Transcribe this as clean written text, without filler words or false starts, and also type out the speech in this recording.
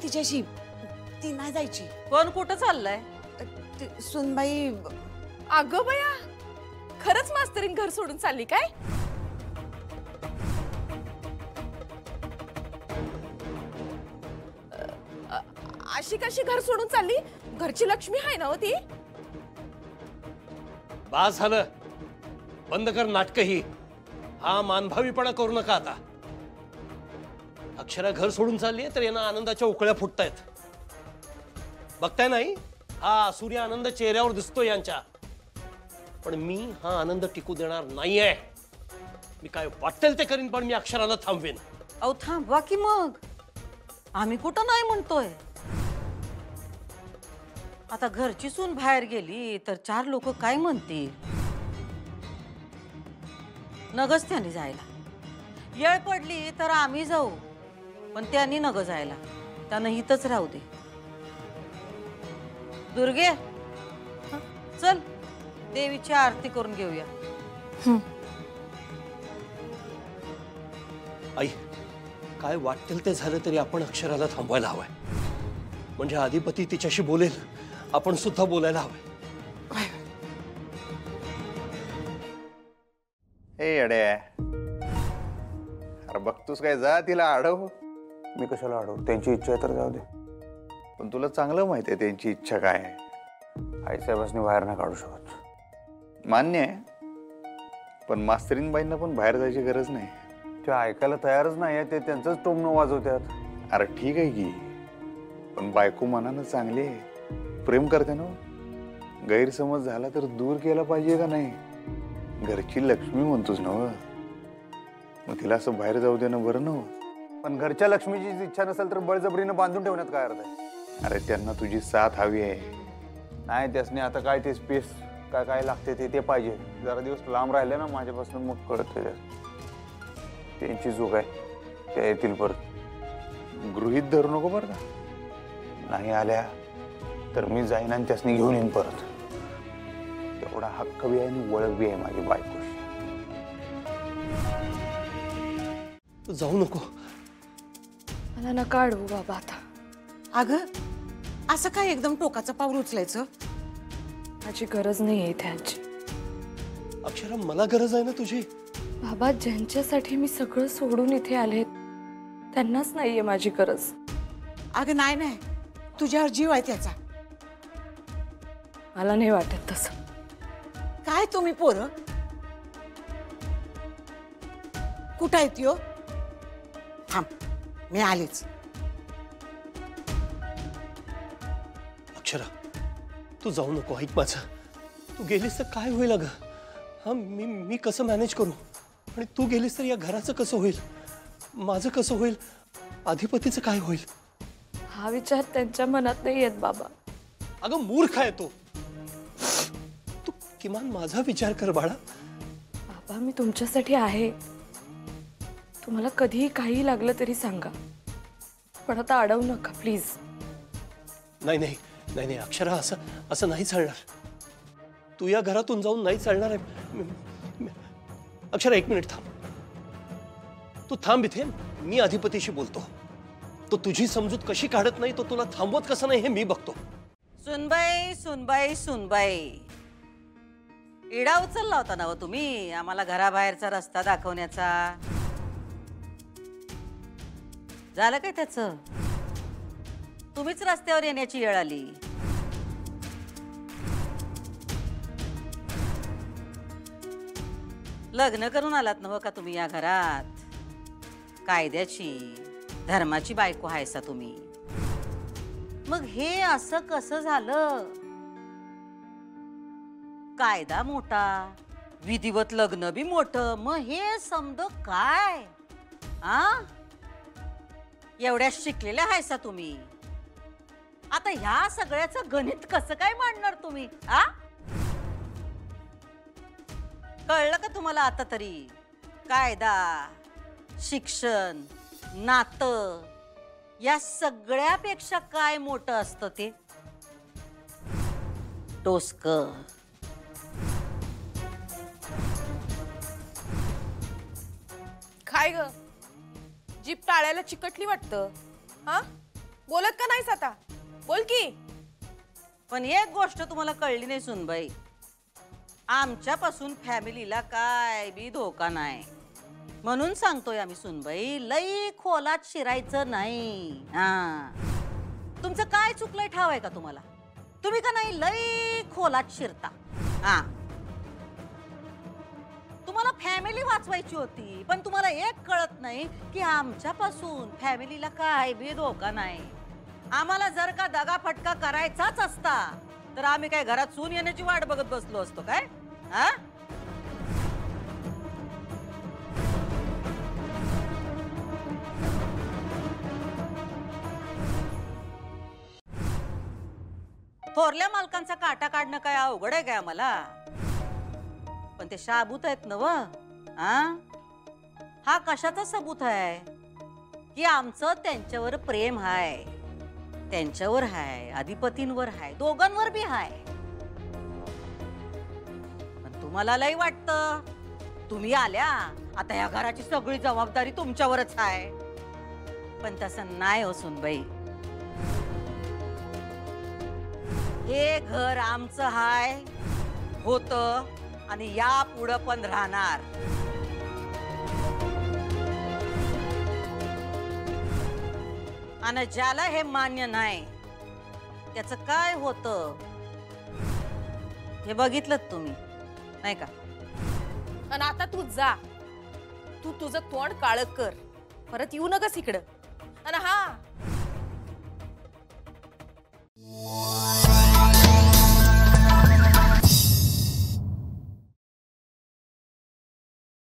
तिच्याशी, ती नाही जायची. कोण कुठं चाललंय? सुनबाई. अगं बया, खरंच मास्तरीन घर सोडून चालली काय? अशी कशी घर सोडून चालली? घरची लक्ष्मी आहे ना ती? बास झालं, बंद कर नाटक ही. हा मानभावीपणा करू नका आता. अक्षरा घर सोडून चालली तर यांना आनंदाच्या उकळ्या फुटतायत. बघताय नाही, हा आसुरी आनंद चेहऱ्यावर दिसतो यांच्या. पण मी हा आनंद टिकू देणार नाहीये. मी काय वाटेल ते करीन, पण मी अक्षराला थांबवेन. अहो थांबवा की मग. आम्ही कुठं नाही म्हणतोय. आता घरची सून बाहेर गेली तर 4 लोक काय म्हणतील? नगच त्यांनी जायला. येळ पडली तर आम्ही जाऊ, पण त्यांनी नग जायला. त्यांना इथंच राहू दे. दुर्गे, चल देवीची आरती करून घेऊया. आई, काय वाटेल ते झालं तरी आपण अक्षराला थांबवायला हवंय. म्हणजे अधिपती तिच्याशी बोलेल, आपण सुद्धा बोलायला हवंय. ए अडे, अरे बघतोस काय, जा तिला अडव. मी कशाला अडवू? त्यांची इच्छा आहे तर जाऊ दे. पण तुला चांगलं माहिती आहे त्यांची इच्छा काय आहे. आईसाहेबांनी बाहेर नाही काढू शकत. मान्य आहे, पण मास्तरीनबाईंना पण बाहेर जायची गरज नाही. ते ऐकायला तयारच नाही. ते त्यांचंच टोमणं वाजवतात. अरे ठीक आहे की, पण बायको मनानं चांगली आहे, प्रेम करते ना. गैरसमज झाला तर दूर केला पाहिजे का नाही? घरची लक्ष्मी म्हणतोस ना, मग तिला असं बाहेर जाऊ देणं बरं ना. पण घरच्या लक्ष्मीची इच्छा नसेल तर बळजबरीनं बांधून ठेवण्यात काय अर्थ आहे? अरे त्यांना तुझी साथ हवी आहे. नाही, त्यासने आता काय ते स्पेस काय काय लागते ते पाहिजे. जरा दिवस लांब राहिले ना माझ्यापासून, मग कळत. त्यांची चूक आहे, त्या येतील परत. गृहीत धरू नको बरं का. नाही आल्या तर मी जाईन आणि त्यासनी घेऊन येईन परत. तेवढा हक्क बी आहे आणि ओळख बी आहे माझी बायकोशी. तू जाऊ नको. मला नका अडवू बाबा आता. अगं, असं काय एकदम टोकाचं पाऊल उचलायचं? माझी गरज नाही आहे त्यांची. अक्षरा, मला गरज आहे ना तुझी. बाबा, ज्यांच्यासाठी मी सगळं सोडून इथे आले त्यांनाच नाहीये माझी गरज. अगं नाही नाही, तुझ्यावर जीव आहे त्याचा. मला नाही वाटत तसं. काय तुम्ही पोरं, कुठं आहेत यो? थांब, मी आलेच. अक्षरा, तू जाऊ नको. ऐक माझं. तू गेलीस तर काय होईल अगं? हा, मी कसं मॅनेज करू? आणि तू गेलीस तर या घराचं कसं होईल? माझं कसं होईल? अधिपतीचं काय होईल? हा विचार त्यांच्या मनात नाही येत बाबा. अगं मूर्ख आहे तो. तू किमान माझा विचार कर बाळा. बाबा, मी तुमच्यासाठी आहे. तुम्हाला कधीही काही लागलं तरी सांगा, पण आता अडवू नका प्लीज. नाही नाही नाही नाही अक्षरा, असं नाही चालणार. तू या घरातून जाऊन नाही चालणार आहे. अक्षरा, 1 मिनिट थांब. तू थांब इथे, मी अधिपतीशी बोलतो. तो तुझी समजूत कशी काढत नाही, तो तुला थांबवत कसं नाही हे मी बघतो. सुनबाई सुनबाई सुनबाई, इडा उचलला होता ना तुम्ही आम्हाला घराबाहेरचा रस्ता दाखवण्याचा. झालं काय त्याचं? तुम्हीच रस्त्यावर येण्याची वेळ आली. लग्न करून आलात नव्ह का तुम्ही या घरात? कायद्याची धर्माची बायको आहेसा तुम्ही. मग हे असं कसं झालं? कायदा मोठा, विधिवत लग्न बी मोठं, मग हे समज काय? एवढ्या शिकलेल्या आहेसा तुम्ही. आता ह्या सगळ्याचं गणित कसं काय मांडणार तुम्ही? कळलं का तुम्हाला आता तरी? कायदा, शिक्षण, नातं या सगळ्यापेक्षा काय मोठं असतं ते? टोचकं. काय ग, जीप टाळायला चिकटली वाटतं. हा, बोलत का नाहीस आता? बोल की. पण एक गोष्ट तुम्हाला कळली नाही सुनबाई, आमच्यापासून फॅमिलीला काय बी धोका नाही. म्हणून सांगतोय आम्ही सुनबाई, लई खोलात शिरायचं नाही. हा, तुमचं काय चुकलंय ठाव आहे का तुम्हाला? तुम्ही का नाही लई खोलात शिरता. हा, तुम्हाला फॅमिली वाचवायची होती, पण तुम्हाला एक कळत नाही की आमच्यापासून फॅमिलीला काय बी धोका नाही. आम्हाला जर का दगाफटका करायचाच असता तर आम्ही काय घरात सून येण्याची वाट बघत बसलो असतो काय? हा, थोरल्या मालकांचा काटा काढणं काय अवघड आहे काय आम्हाला? पण ते शाबूत आहेत ना व. हा कशाचा सबूत आहे की आमचं त्यांच्यावर प्रेम हाय, त्यांच्यावर हाय, अधिपतींवर हाय, दोघांवर बी हाय. पण तुम्हाला लई वाटतं तुम्ही आल्या आता या घराची सगळी जबाबदारी तुमच्यावरच आहे. पण तसं नाही हो सुनबाई. हे घर आमचं हाय, होतं आणि या पुढं पण राहणार. आणि ज्याला हे मान्य नाही त्याचं काय होतं हे बघितलं तुम्ही नाही का? आणि आता तू जा. तू तुझं तोंड काळ कर, परत येऊ नकस इकडं. आणि हा,